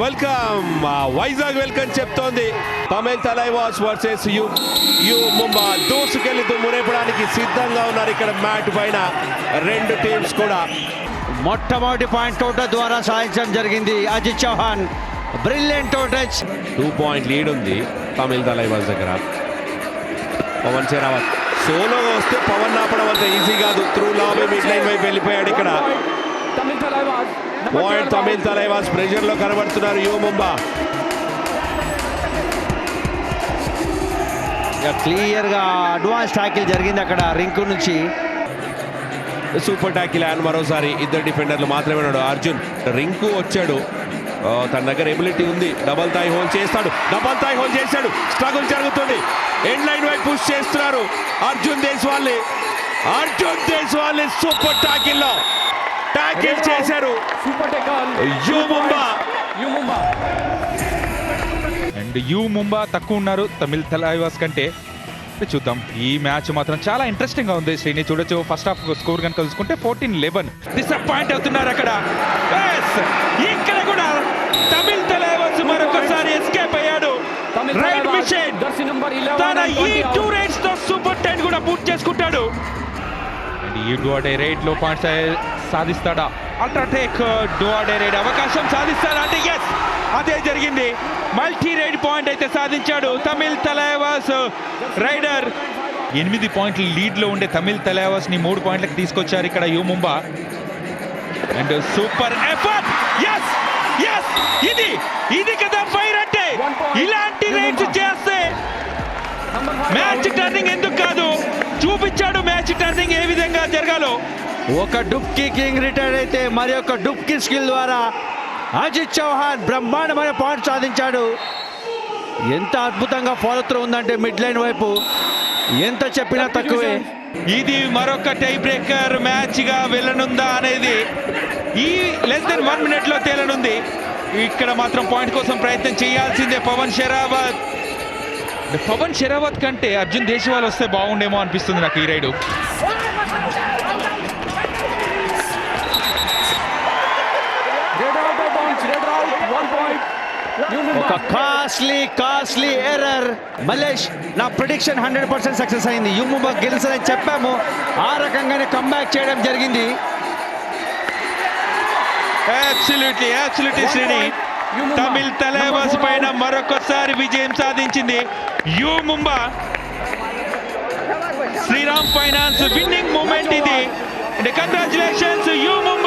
Welcome Vizag welcome చెప్తోంది. Tamil Thalaivas versus you Mumba దూసుకెళ్లి దుమ్మురేపడానికి సిద్ధంగా ఉన్నారు ఇక్కడ మ్యాట్ పైన రెండు టీమ్స్ కూడా. మొట్టమొదటి పాయింట్ టోటల్ ద్వారా సాధించడం జరిగింది Ajith Chauhan. Brilliant touch. 2 point lead ఉంది తమిళ్ తలైవాస్ దగ్గర. పవన్ షెరావత్ సోలోగా వస్తే పవన్ ఆపడం అంత ఈజీ కాదు. త్రూ లాబీ మిడ్ లైన్ వైపు వెళ్ళిపోయాడు ఇక్కడ. పాయింట్ తమిళ్ తలైవాస్ ప్రెషర్ లో కనబడుతున్నారు యు ముంబా. క్లియర్ గా అడ్వాన్స్ టాకిల్ జరిగింది అక్కడ రింకు నుంచి. సూపర్ టాకిల్ అండ్ మరోసారి ఇద్దరు డిఫెండర్లు మాత్రమే ఉన్నాడు. అర్జున్ రింకు వచ్చాడు, తన దగ్గర ఎబిలిటీ ఉంది. డబల్ థాయ్ హోల్ చేస్తాడు, డబల్ థాయ్ హోల్ చేశాడు. స్ట్రగుల్ జరుగుతుంది, ఎండ్ లైన్ వైపు పుష్ చేస్తున్నారు అర్జున్ దేశ్వాల్. అర్జున్ దేశ్వాల్ సూపర్ టాకిల్ లో టాకిల్ చేశారు you Mumba. And you Mumba తక్కువ ఉన్నారు తమిళ్ తలైవాస్ కంటే. చూద్దాం, ఈ మ్యాచ్ మాత్రం చాలా ఇంట్రెస్టింగ్ గా ఉంది. శ్రీని చూడొచ్చు, ఫస్ట్ హాఫ్ స్కోర్ కనుక చూసుకుంటే 14-11 డిసప్పాయింట్ అవుతున్నారు అక్కడ. ఇక్కడ కూడా తమిళ్ తలైవాస్ మరొకసారి ఎస్కేప్ అయ్యాడు. రైట్ మిషన్ తన ఈ 2 రైడ్స్ తో సూపర్ 10 కూడా పూర్తి చేసుకుంటాడు. ఈ డోడే రైడ్ లో పాయింట్స్ సాధిస్తాడా? అల్ట్రాటెక్ డోడే రైడ్ అవకాశం సాధిస్తాడా అంటే ఎస్, అదే జరిగింది. మల్టీ రైడ్ పాయింట్ అయితే సాధించాడు తమిళ్ తలైవాస్ రైడర్. 8 పాయింట్ల లీడ్ లో ఉండే తమిళ్ తలైవాస్ ని 3 పాయింట్లకు తీసుకొచ్చారు ఇక్కడ U Mumba. And super effort. Yes yes, ఇది కదా ఫైర్ అంటే. ఇలాంటి రైడ్స్ చేస్తే మ్యాచ్ టర్నింగ్ ఎందుకు కాదు, చూపించాడు మ్యాచ్ టర్నింగ్ ఏ విధంగా జరగాలో. ఒక డుబ్కీ కింగ్ రిటైర్ అయితే మరి ఒక డుబ్కీ స్కిల్ ద్వారా అజిత్ చౌహాన్ బ్రహ్మాండమైన పాయింట్ సాధించాడు. ఎంత అద్భుతంగా ఫాలో త్రూ ఉందంటే మిడ్ లైన్ వైపు, ఎంత చెప్పినా తక్కువే. ఇది మరొక టై బ్రేకర్ మ్యాచ్ గా వెళ్ళనుందా అనేది ఈ లెస్ దెన్ 1 minute లో తేలనుంది. ఇక్కడ మాత్రం పాయింట్ కోసం ప్రయత్నం చేయాల్సిందే పవన్ షెరావత్. పవన్ షెరావత్ కంటే అర్జున్ దేశ్వాల్ వస్తే బాగుండేమో అనిపిస్తుంది నాకు ఈ రైడు. ఒక కాస్ట్లీ ఎర్రర్. మల్లేష్, నా ప్రిడిక్షన్ 100% సక్సెస్ అయింది. యు ముంబా గెలుస్తుందని చెప్పాము, ఆ రకంగానే కంబ్యాక్ చేయడం జరిగింది. అబ్సల్యూట్లీ శ్రీని, తమిళ్ తలైవాస్ పైన మరొకసారి విజయం సాధించింది U Mumba. Shriram Finance winning moment ఇది. Congratulations U Mumba.